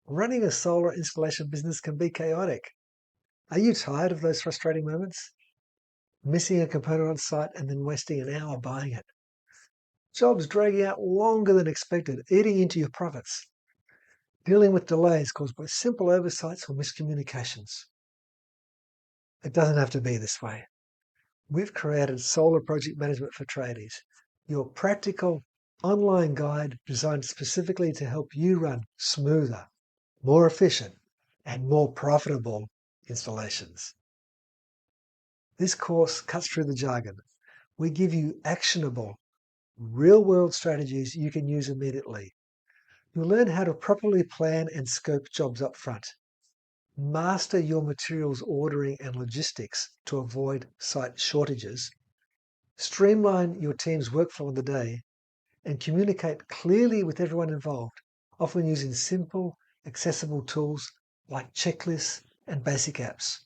Running a solar installation business can be chaotic. Are you tired of those frustrating moments? Missing a component on site and then wasting an hour buying it. Jobs dragging out longer than expected, eating into your profits. Dealing with delays caused by simple oversights or miscommunications. It doesn't have to be this way. We've created Solar Project Management for Tradies, your practical online guide designed specifically to help you run smoother, more efficient, and more profitable installations. This course cuts through the jargon. We give you actionable, real-world strategies you can use immediately. You'll learn how to properly plan and scope jobs up front. Master your materials ordering and logistics to avoid site shortages. Streamline your team's workflow on the day and communicate clearly with everyone involved, often using simple, accessible tools like checklists and basic apps.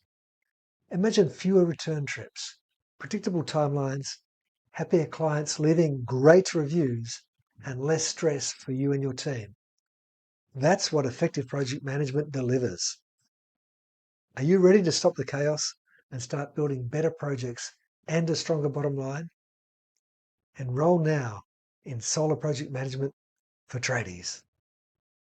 Imagine fewer return trips, predictable timelines, happier clients leaving great reviews, and less stress for you and your team. That's what effective project management delivers. Are you ready to stop the chaos and start building better projects and a stronger bottom line? Enroll now in Solar Project Management for Tradies.